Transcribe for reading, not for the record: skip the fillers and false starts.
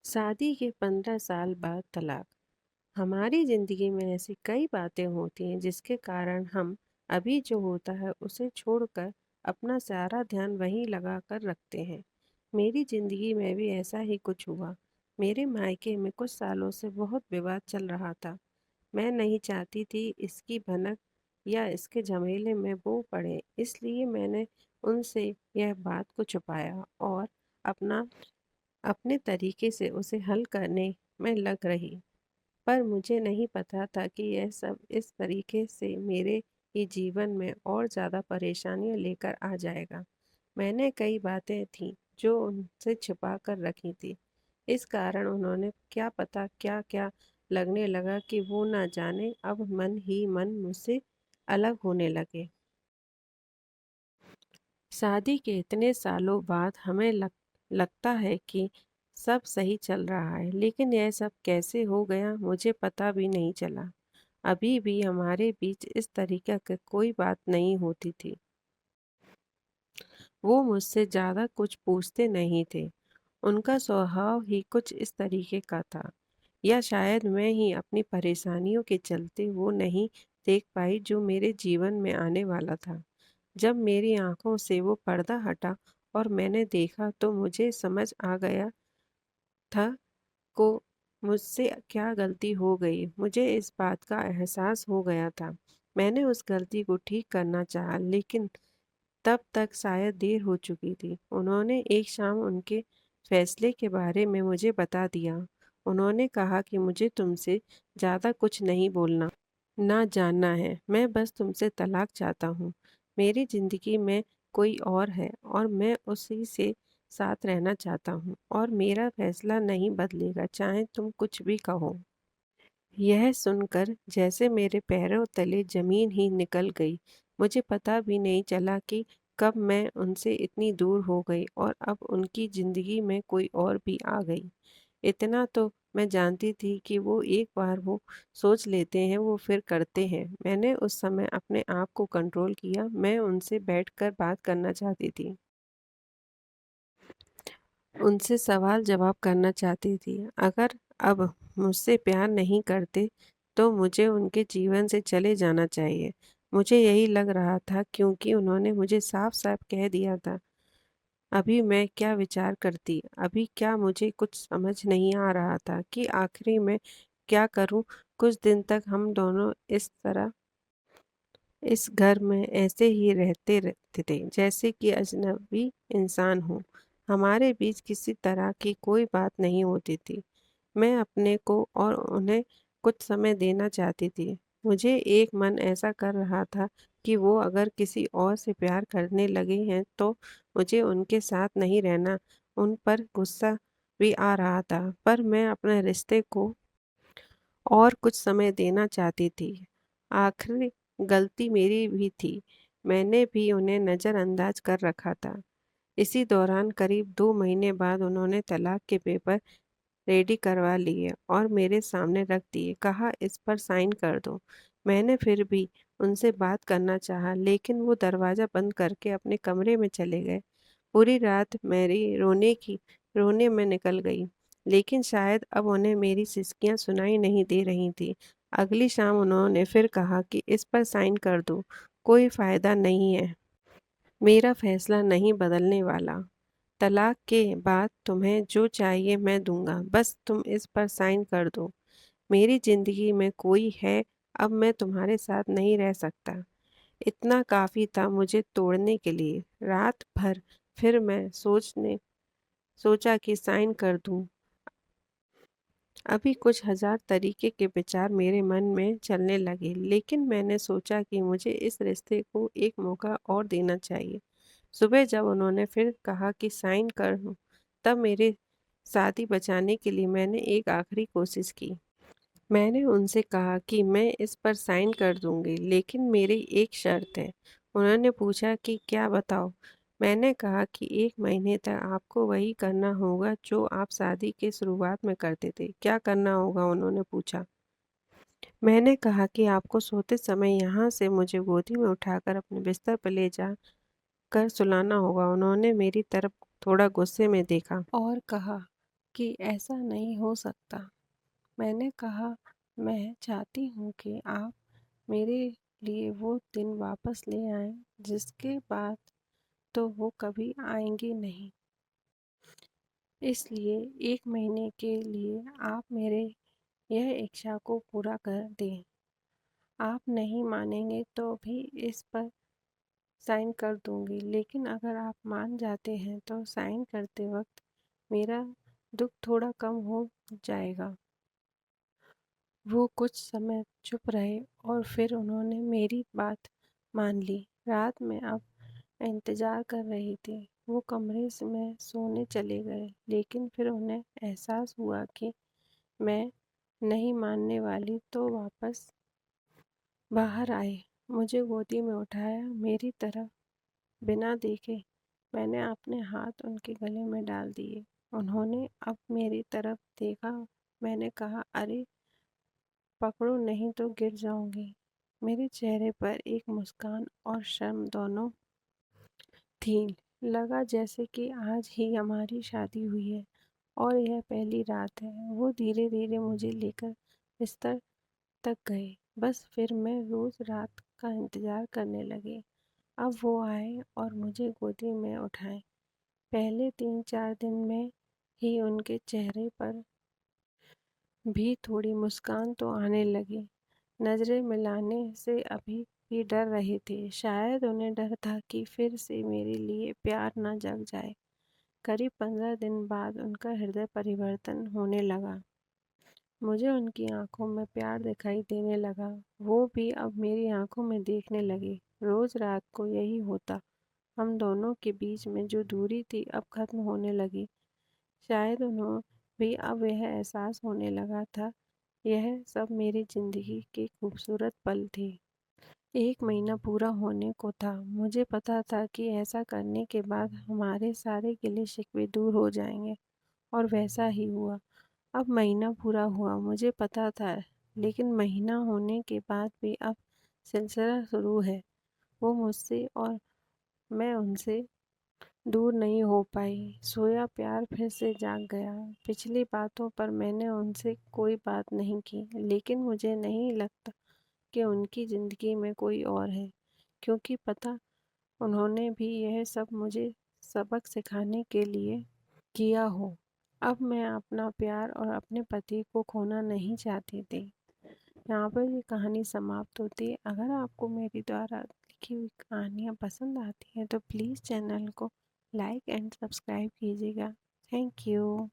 शादी के 15 साल बाद तलाक। हमारी ज़िंदगी में ऐसी कई बातें होती हैं जिसके कारण हम अभी जो होता है उसे छोड़कर अपना सारा ध्यान वहीं लगा कर रखते हैं। मेरी ज़िंदगी में भी ऐसा ही कुछ हुआ। मेरे मायके में कुछ सालों से बहुत विवाद चल रहा था। मैं नहीं चाहती थी इसकी भनक या इसके झमेले में वो पड़े, इसलिए मैंने उनसे यह बात को छुपाया और अपना अपने तरीके से उसे हल करने में लग रही। पर मुझे नहीं पता था कि यह सब इस तरीके से मेरे ही जीवन में और ज़्यादा परेशानियां लेकर आ जाएगा। मैंने कई बातें थीं जो उनसे छिपा कर रखी थी। इस कारण उन्होंने क्या पता क्या क्या लगने लगा कि वो ना जाने अब मन ही मन मुझसे अलग होने लगे। शादी के इतने सालों बाद हमें लगता है कि सब सही चल रहा है, लेकिन यह सब कैसे हो गया मुझे पता भी नहीं चला। अभी भी हमारे बीच इस तरीके की कोई बात नहीं होती थी। वो मुझसे ज़्यादा कुछ पूछते नहीं थे। उनका स्वभाव ही कुछ इस तरीके का था, या शायद मैं ही अपनी परेशानियों के चलते वो नहीं देख पाई जो मेरे जीवन में आने वाला था। जब मेरी आंखों से वो पर्दा हटा और मैंने देखा तो मुझे समझ आ गया था को मुझसे क्या गलती हो गई। मुझे इस बात का एहसास हो गया था। मैंने उस गलती को ठीक करना चाहा, लेकिन तब तक शायद देर हो चुकी थी। उन्होंने एक शाम उनके फैसले के बारे में मुझे बता दिया। उन्होंने कहा कि मुझे तुमसे ज़्यादा कुछ नहीं बोलना, ना जानना है। मैं बस तुमसे तलाक चाहता हूँ। मेरी ज़िंदगी में कोई और है और मैं उसी से साथ रहना चाहता हूँ, और मेरा फैसला नहीं बदलेगा, चाहे तुम कुछ भी कहो। यह सुनकर जैसे मेरे पैरों तले ज़मीन ही निकल गई। मुझे पता भी नहीं चला कि कब मैं उनसे इतनी दूर हो गई और अब उनकी ज़िंदगी में कोई और भी आ गई। इतना तो मैं जानती थी कि वो एक बार वो सोच लेते हैं वो फिर करते हैं। मैंने उस समय अपने आप को कंट्रोल किया। मैं उनसे बैठकर बात करना चाहती थी। उनसे सवाल जवाब करना चाहती थी। अगर अब मुझसे प्यार नहीं करते तो मुझे उनके जीवन से चले जाना चाहिए। मुझे यही लग रहा था क्योंकि उन्होंने मुझे साफ-साफ कह दिया था। अभी मैं क्या विचार करती, अभी क्या मुझे कुछ समझ नहीं आ रहा था कि आखिरी में क्या करूं। कुछ दिन तक हम दोनों इस तरह इस घर में ऐसे ही रहते रहते थे जैसे कि अजनबी इंसान हो। हमारे बीच किसी तरह की कोई बात नहीं होती थी। मैं अपने को और उन्हें कुछ समय देना चाहती थी। मुझे एक मन ऐसा कर रहा था कि वो अगर किसी और से प्यार करने लगे हैं तो मुझे उनके साथ नहीं रहना। उन पर गुस्सा भी आ रहा था, पर मैं अपने रिश्ते को और कुछ समय देना चाहती थी। आखिरी गलती मेरी भी थी। मैंने भी उन्हें नज़रअंदाज कर रखा था। इसी दौरान करीब 2 महीने बाद उन्होंने तलाक के पेपर रेडी करवा लिए और मेरे सामने रख दिए। कहा, इस पर साइन कर दो। मैंने फिर भी उनसे बात करना चाहा, लेकिन वो दरवाज़ा बंद करके अपने कमरे में चले गए। पूरी रात मेरी रोने में निकल गई, लेकिन शायद अब उन्हें मेरी सिसकियाँ सुनाई नहीं दे रही थीं। अगली शाम उन्होंने फिर कहा कि इस पर साइन कर दो, कोई फ़ायदा नहीं है। मेरा फ़ैसला नहीं बदलने वाला। तलाक के बाद तुम्हें जो चाहिए मैं दूँगा, बस तुम इस पर साइन कर दो। मेरी ज़िंदगी में कोई है, अब मैं तुम्हारे साथ नहीं रह सकता। इतना काफ़ी था मुझे तोड़ने के लिए। रात भर फिर मैं सोचा कि साइन कर दूँ। अभी कुछ हज़ार तरीके के विचार मेरे मन में चलने लगे, लेकिन मैंने सोचा कि मुझे इस रिश्ते को एक मौका और देना चाहिए। सुबह जब उन्होंने फिर कहा कि साइन कर दूँ, तब मेरे शादी बचाने के लिए मैंने एक आखिरी कोशिश की। मैंने उनसे कहा कि मैं इस पर साइन कर दूंगी, लेकिन मेरी एक शर्त है। उन्होंने पूछा कि क्या, बताओ। मैंने कहा कि 1 महीने तक आपको वही करना होगा जो आप शादी के शुरुआत में करते थे। क्या करना होगा, उन्होंने पूछा। मैंने कहा कि आपको सोते समय यहाँ से मुझे गोदी में उठाकर अपने बिस्तर पर ले जा कर सुलाना होगा। उन्होंने मेरी तरफ थोड़ा गुस्से में देखा और कहा कि ऐसा नहीं हो सकता। मैंने कहा, मैं चाहती हूँ कि आप मेरे लिए वो दिन वापस ले आएं जिसके बाद तो वो कभी आएंगे नहीं। इसलिए 1 महीने के लिए आप मेरे यह इच्छा को पूरा कर दें। आप नहीं मानेंगे तो भी इस पर साइन कर दूंगी, लेकिन अगर आप मान जाते हैं तो साइन करते वक्त मेरा दुख थोड़ा कम हो जाएगा। वो कुछ समय चुप रहे और फिर उन्होंने मेरी बात मान ली। रात में अब इंतज़ार कर रही थी। वो कमरे से में सोने चले गए, लेकिन फिर उन्हें एहसास हुआ कि मैं नहीं मानने वाली, तो वापस बाहर आए। मुझे गोदी में उठाया, मेरी तरफ बिना देखे मैंने अपने हाथ उनके गले में डाल दिए। उन्होंने अब मेरी तरफ देखा। मैंने कहा, अरे पकड़ो नहीं तो गिर जाऊंगी। मेरे चेहरे पर एक मुस्कान और शर्म दोनों थी। लगा जैसे कि आज ही हमारी शादी हुई है और यह पहली रात है। वो धीरे धीरे मुझे लेकर बिस्तर तक गए। बस फिर मैं रोज रात का इंतजार करने लगी। अब वो आए और मुझे गोदी में उठाए। पहले 3-4 दिन में ही उनके चेहरे पर भी थोड़ी मुस्कान तो आने लगी। नजरें मिलाने से अभी भी डर रहे थे। शायद उन्हें डर था कि फिर से मेरे लिए प्यार न जग जाए। करीब 15 दिन बाद उनका हृदय परिवर्तन होने लगा। मुझे उनकी आंखों में प्यार दिखाई देने लगा। वो भी अब मेरी आंखों में देखने लगे। रोज रात को यही होता। हम दोनों के बीच में जो दूरी थी अब खत्म होने लगी। शायद उन्हें भी अब यह एहसास होने लगा था। यह सब मेरी जिंदगी के खूबसूरत पल थे। 1 महीना पूरा होने को था। मुझे पता था कि ऐसा करने के बाद हमारे सारे गिले शिकवे दूर हो जाएंगे, और वैसा ही हुआ। अब महीना पूरा हुआ, मुझे पता था, लेकिन महीना होने के बाद भी अब सिलसिला शुरू है। वो मुझसे और मैं उनसे दूर नहीं हो पाई। सोया प्यार फिर से जाग गया। पिछली बातों पर मैंने उनसे कोई बात नहीं की, लेकिन मुझे नहीं लगता कि उनकी ज़िंदगी में कोई और है, क्योंकि पता उन्होंने भी यह सब मुझे सबक सिखाने के लिए किया हो। अब मैं अपना प्यार और अपने पति को खोना नहीं चाहती थी। यहाँ पर ये कहानी समाप्त होती है। अगर आपको मेरी द्वारा लिखी हुई कहानियाँ पसंद आती हैं तो प्लीज़ चैनल को लाइक एंड सब्सक्राइब कीजिएगा। Thank you.